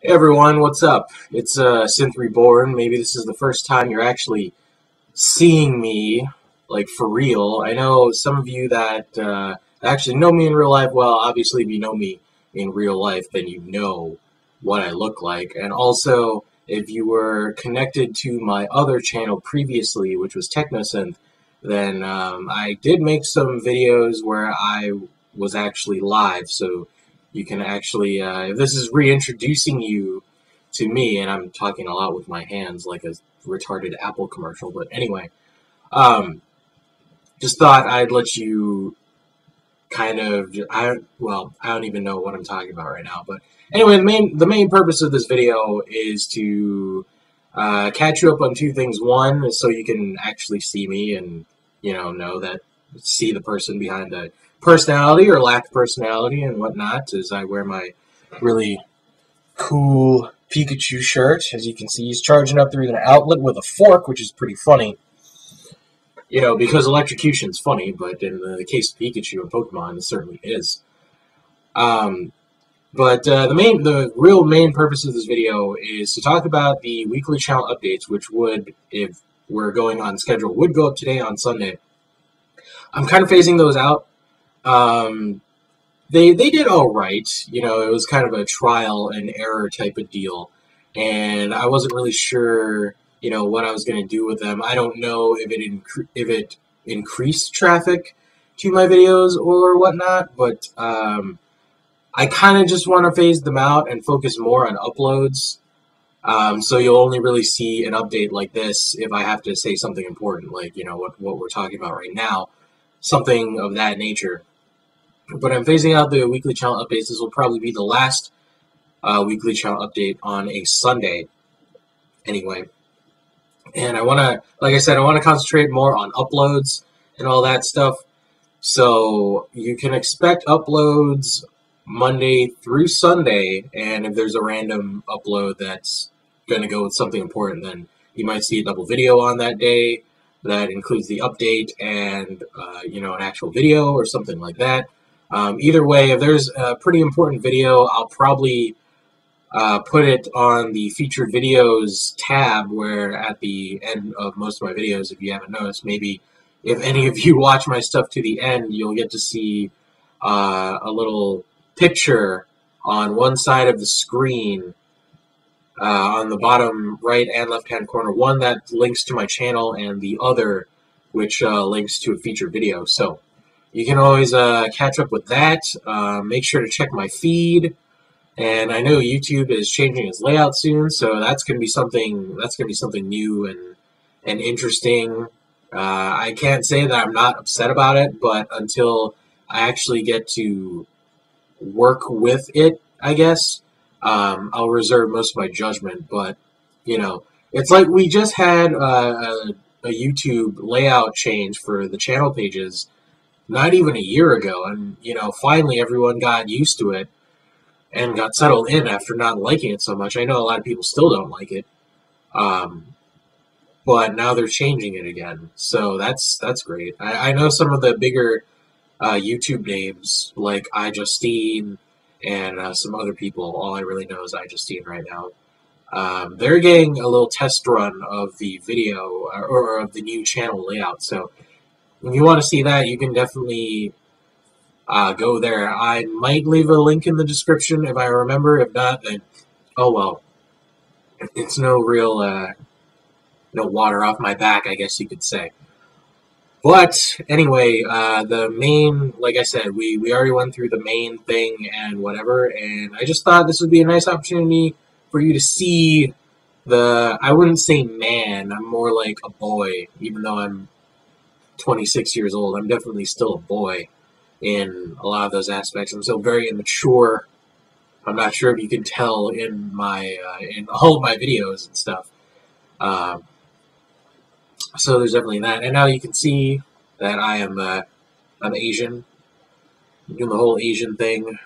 Hey everyone, what's up? It's SynthReBorn. Maybe this is the first time you're actually seeing me, like, for real. I know some of you that actually know me in real life. Well, obviously, if you know me in real life, then you know what I look like. And also, if you were connected to my other channel previously, which was TechnoSynth, then I did make some videos where I was actually live, so you can actually, if this is reintroducing you to me, and I'm talking a lot with my hands like a retarded Apple commercial, but anyway, just thought I'd let you kind of, I don't even know what I'm talking about right now, but anyway, the main purpose of this video is to catch you up on two things. One is so you can actually see me and, know that, see the person behind the personality or lack of personality and whatnot, as I wear my really cool Pikachu shirt. As you can see, he's charging up through an outlet with a fork, which is pretty funny. Because electrocution's funny, but in the case of Pikachu and Pokemon, it certainly is. But the real main purpose of this video is to talk about the weekly channel updates, which would, if we're going on schedule, would go up today on Sunday. I'm kind of phasing those out. They did all right. It was kind of a trial and error type of deal, and I wasn't really sure, what I was going to do with them. I don't know if it increased traffic to my videos or whatnot, but I kind of just want to phase them out and focus more on uploads. So you'll only really see an update like this if I have to say something important, like, what we're talking about right now, something of that nature. But I'm phasing out the weekly channel updates. This will probably be the last weekly channel update on a Sunday, anyway. And I want to, like I said, I want to concentrate more on uploads and all that stuff. So you can expect uploads Monday through Sunday, and if there's a random upload that's going to go with something important, then you might see a double video on that day that includes the update and, an actual video or something like that. Either way, if there's a pretty important video, I'll probably put it on the featured videos tab, where at the end of most of my videos, if you haven't noticed, maybe if any of you watch my stuff to the end, you'll get to see a little picture on one side of the screen, on the bottom right and left-hand corner, one that links to my channel and the other which links to a featured video. So you can always catch up with that. Make sure to check my feed, and I know YouTube is changing its layout soon, so that's going to be something new and interesting. I can't say that I'm not upset about it, but until I actually get to work with it, I guess, I'll reserve most of my judgment. But it's like we just had a YouTube layout change for the channel pages not even a year ago, and finally everyone got used to it and got settled in after not liking it so much. I know a lot of people still don't like it, but now they're changing it again, so that's great. I know some of the bigger YouTube names like iJustine and some other people. All I really know is iJustine right now. They're getting a little test run of the video or of the new channel layout, so if you want to see that, you can definitely go there. I might leave a link in the description if I remember. If not, then oh well. It's no real no water off my back, I guess you could say. But anyway, the main, like I said, we already went through the main thing and whatever, and I just thought this would be a nice opportunity for you to see I wouldn't say man, I'm more like a boy, even though I'm 26 years old. I'm definitely still a boy in a lot of those aspects. I'm still very immature. I'm not sure if you can tell in my in all of my videos and stuff. So there's definitely that. And now you can see that I'm Asian. I'm doing the whole Asian thing.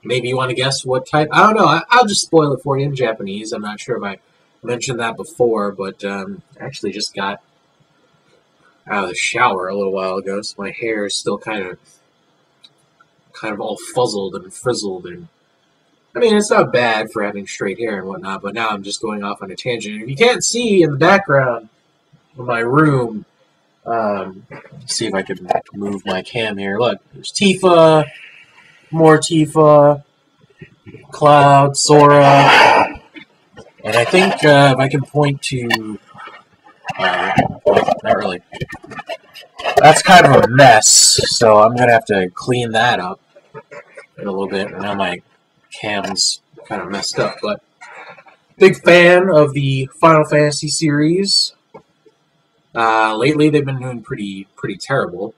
Maybe you want to guess what type? I don't know. I'll just spoil it for you in Japanese. I'm not sure if I mentioned that before, but I actually just got out of the shower a little while ago, so my hair is still kind of all fuzzled and frizzled and I mean, it's not bad for having straight hair and whatnot, but now I'm just going off on a tangent. If you can't see in the background of my room, let's see if I can move my cam here. Look, there's Tifa, more Tifa, Cloud, Sora, and I think if I can point to, not really. That's kind of a mess, so I'm gonna have to clean that up in a little bit. Now my cam's kind of messed up, but big fan of the Final Fantasy series. Lately, they've been doing pretty terrible,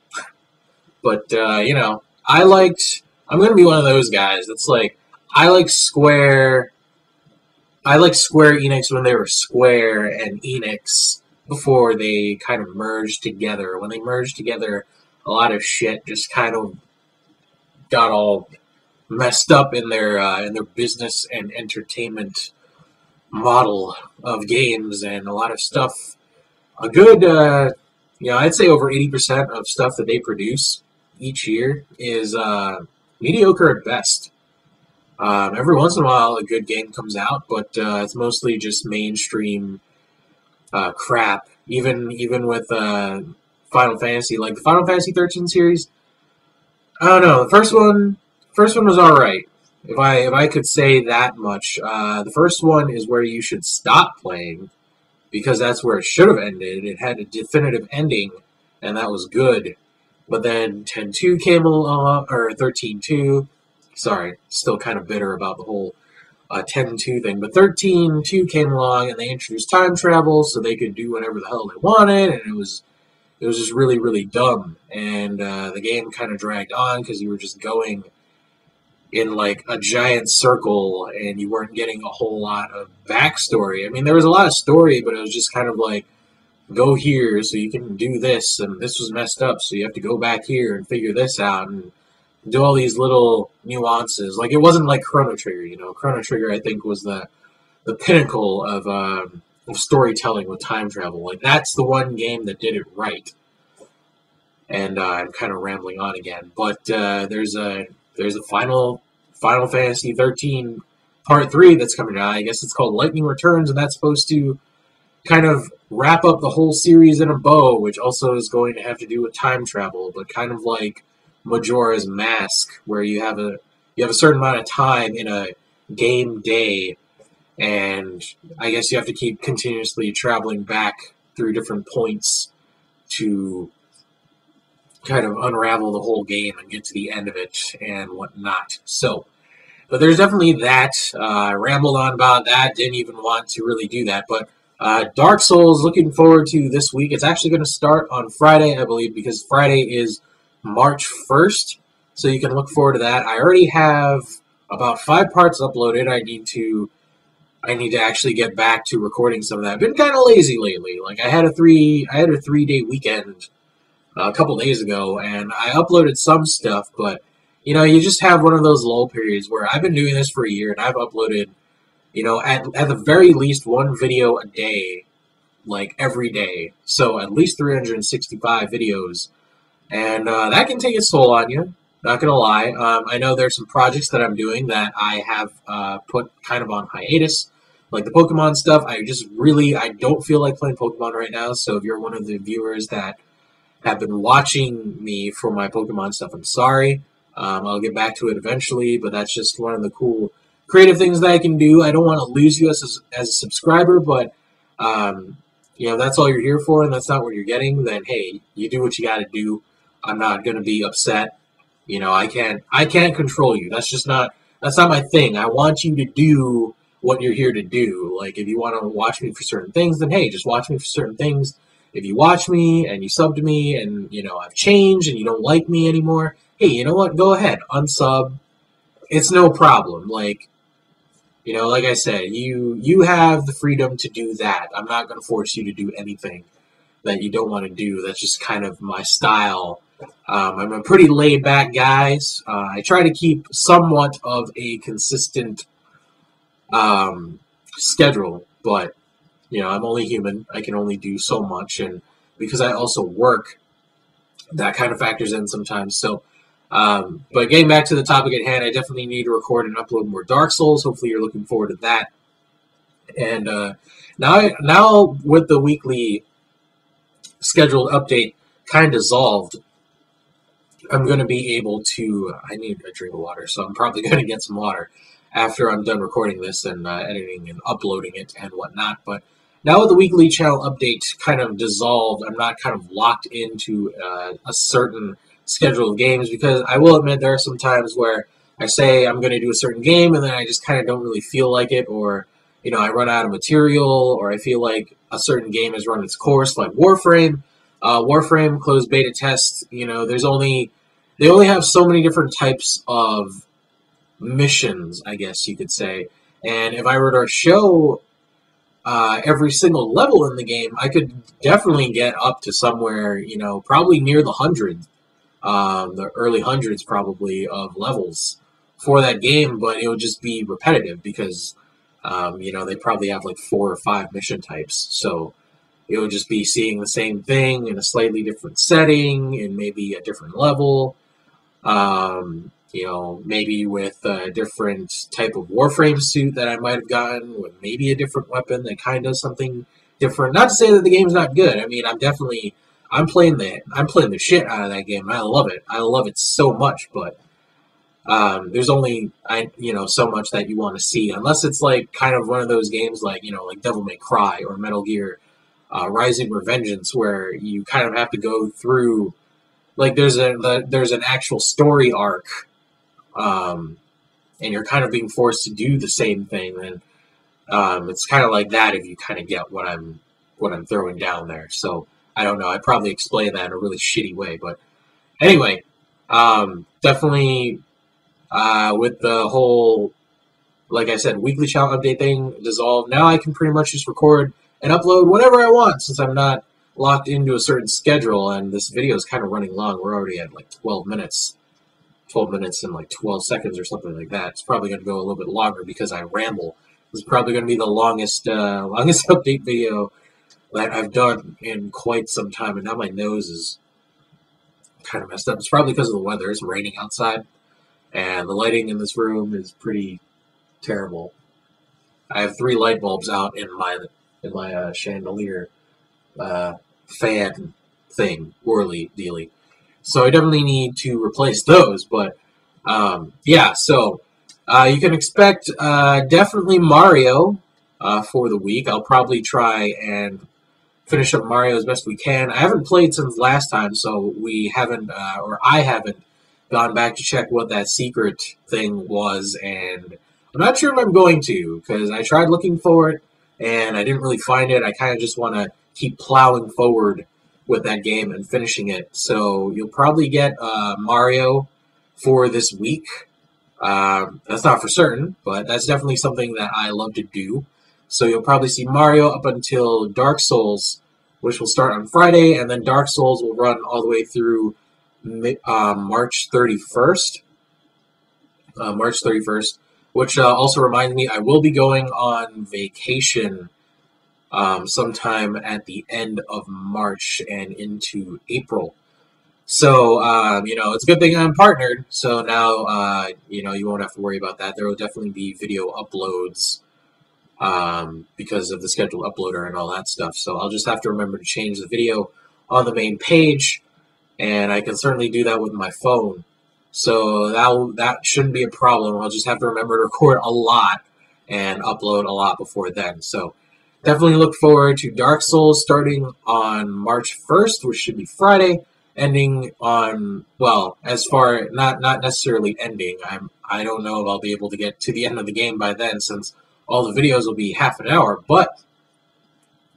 but you know, I'm gonna be one of those guys that's like, I like Square Enix when they were Square and Enix before they kind of merged together. When they merged together, a lot of shit just kind of got all messed up in their business and entertainment model of games, and a lot of stuff. A good, you know, I'd say over 80% of stuff that they produce each year is mediocre at best. Every once in a while, a good game comes out, but it's mostly just mainstream crap. Even with Final Fantasy, like the Final Fantasy 13 series, I don't know. The first one was all right. If I could say that much, the first one is where you should stop playing because that's where it should have ended. It had a definitive ending, and that was good. But then 10.2 came along, or 13.2. Sorry, still kind of bitter about the whole 10.2 thing. But 13.2 came along, and they introduced time travel, so they could do whatever the hell they wanted, and it was just really dumb. And the game kind of dragged on because you were just going in like a giant circle, and you weren't getting a whole lot of backstory. I mean, there was a lot of story, but it was just kind of like, go here so you can do this, and this was messed up, so you have to go back here and figure this out, and do all these little nuances. Like, it wasn't like Chrono Trigger, you know. Chrono Trigger, I think, was the pinnacle of storytelling with time travel. Like, that's the one game that did it right. And I'm kind of rambling on again, but there's a Final Fantasy 13 Part 3 that's coming out. I guess it's called Lightning Returns, and that's supposed to kind of wrap up the whole series in a bow, which also is going to have to do with time travel, but kind of like Majora's Mask, where you have a certain amount of time in a game day, and I guess you have to keep continuously traveling back through different points to kind of unravel the whole game and get to the end of it and whatnot. So, but there's definitely that. I rambled on about that, didn't even want to really do that, but Dark Souls, looking forward to this week. It's actually going to start on Friday, I believe, because Friday is March 1st, so you can look forward to that. I already have about 5 parts uploaded. I need to actually get back to recording some of that. I've been kind of lazy lately. Like, I had a 3-day weekend a couple days ago, and I uploaded some stuff, but, you know, you just have one of those lull periods where I've been doing this for a year, and I've uploaded, you know, at the very least 1 video a day, like, every day. So, at least 365 videos. And that can take its toll on you, not going to lie. I know there's some projects that I'm doing that I have put kind of on hiatus. Like the Pokemon stuff, I don't feel like playing Pokemon right now. So if you're one of the viewers that have been watching me for my Pokemon stuff, I'm sorry. I'll get back to it eventually, but that's just one of the cool creative things that I can do. I don't want to lose you as a subscriber, but you know, that's all you're here for, and that's not what you're getting. Then hey, you do what you got to do. I'm not going to be upset. You know, I can't control you. That's not my thing. I want you to do what you're here to do. Like, if you want to watch me for certain things, then hey, just watch me for certain things. If you watch me and you sub to me and, you know, I've changed and you don't like me anymore, hey, you know what? Go ahead, unsub. It's no problem. Like, you know, like I said, you have the freedom to do that. I'm not going to force you to do anything that you don't want to do. That's just kind of my style. I'm a pretty laid-back guy. I try to keep somewhat of a consistent schedule, but, you know, I'm only human. I can only do so much, and because I also work, that kind of factors in sometimes. So But getting back to the topic at hand, I definitely need to record and upload more Dark Souls. Hopefully you're looking forward to that. And now with the weekly scheduled update kind of dissolved, I'm going to be able to... I need a drink of water, so I'm probably going to get some water after I'm done recording this and editing and uploading it and whatnot. But now with the weekly channel update kind of dissolved, I'm not kind of locked into a certain schedule of games, because I will admit there are some times where I say I'm going to do a certain game and then I just kind of don't really feel like it, or you know, I run out of material, or I feel like a certain game has run its course, like Warframe. Warframe closed beta test, you know, they only have so many different types of missions, I guess you could say. And if I were to show every single level in the game, I could definitely get up to somewhere, you know, probably near the the early hundreds probably of levels for that game, but it would just be repetitive because, you know, they probably have like 4 or 5 mission types. So it would just be seeing the same thing in a slightly different setting and maybe a different level. You know, maybe with a different type of Warframe suit that I might have gotten, with maybe a different weapon that kind of does something different. Not to say that the game's not good. I mean, I'm playing the shit out of that game. I love it. I love it so much, but there's only you know, so much that you want to see, unless it's like kind of one of those games like, you know, like Devil May Cry or Metal Gear Rising Revengeance, where you kind of have to go through, like there's an actual story arc, and you're kind of being forced to do the same thing. And it's kind of like that, if you kind of get what I'm throwing down there. So I don't know. I probably explained that in a really shitty way, but anyway, definitely with the whole, like I said, weekly channel update thing dissolved. Now I can pretty much just record and upload whatever I want, since I'm not locked into a certain schedule. And this video is kind of running long. We're already at like 12 minutes and like 12 seconds or something like that. It's probably going to go a little bit longer because I ramble. This is probably going to be the longest update video that I've done in quite some time. And now my nose is kind of messed up. It's probably because of the weather. It's raining outside, and the lighting in this room is pretty terrible. I have 3 light bulbs out in my chandelier fan thing, whirly dealy. So I definitely need to replace those. But yeah, so you can expect definitely Mario for the week. I'll probably try and finish up Mario as best we can. I haven't played since last time, so we haven't, or I haven't gone back to check what that secret thing was, and I'm not sure if I'm going to, because I tried looking for it and I didn't really find it. I kind of just want to keep plowing forward with that game and finishing it. So you'll probably get Mario for this week. That's not for certain, but that's definitely something that I love to do. So you'll probably see Mario up until Dark Souls, which will start on Friday, and then Dark Souls will run all the way through March 31st. March 31st, which also reminds me, I will be going on vacation sometime at the end of March and into April. So, you know, it's a good thing I'm partnered. So now, you know, you won't have to worry about that. There will definitely be video uploads because of the scheduled uploader and all that stuff. So I'll just have to remember to change the video on the main page, and I can certainly do that with my phone. So that shouldn't be a problem. I'll just have to remember to record a lot and upload a lot before then. So definitely look forward to Dark Souls starting on March 1st, which should be Friday, ending on, well, as far, not necessarily ending. I don't know if I'll be able to get to the end of the game by then, since all the videos will be half an hour, but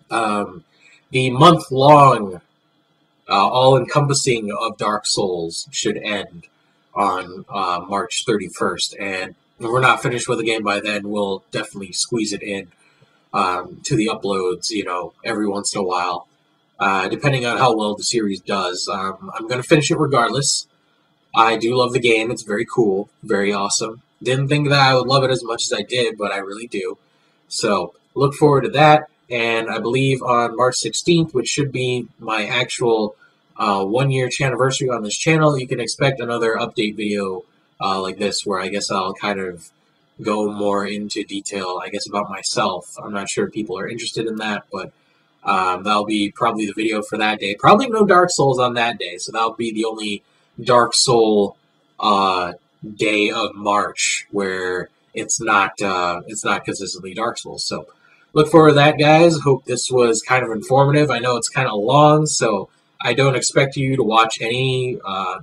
the month-long all-encompassing of Dark Souls should end on March 31st, and if we're not finished with the game by then, we'll definitely squeeze it in to the uploads, you know, every once in a while, depending on how well the series does. I'm going to finish it regardless. I do love the game. It's very cool, very awesome. Didn't think that I would love it as much as I did, but I really do. So look forward to that. And I believe on March 16th, which should be my actual 1 year Channe-versary on this channel, you can expect another update video like this, where I guess I'll kind of go more into detail, I guess, about myself. I'm not sure if people are interested in that, but that'll be probably the video for that day. Probably no Dark Souls on that day, so that'll be the only Dark Soul day of March where it's not consistently Dark Souls. So look forward to that, guys. Hope this was kind of informative. I know it's kind of long, so I don't expect you to watch any, a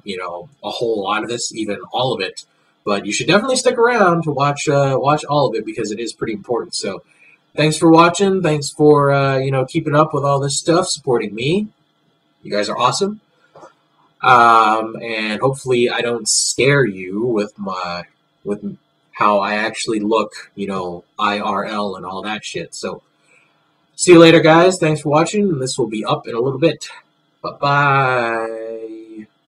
whole lot of this, even all of it. But you should definitely stick around to watch all of it, because it is pretty important. So thanks for watching. Thanks for keeping up with all this stuff, supporting me. You guys are awesome. And hopefully I don't scare you with how I actually look, IRL and all that shit. So see you later, guys. Thanks for watching. This will be up in a little bit. Bye-bye.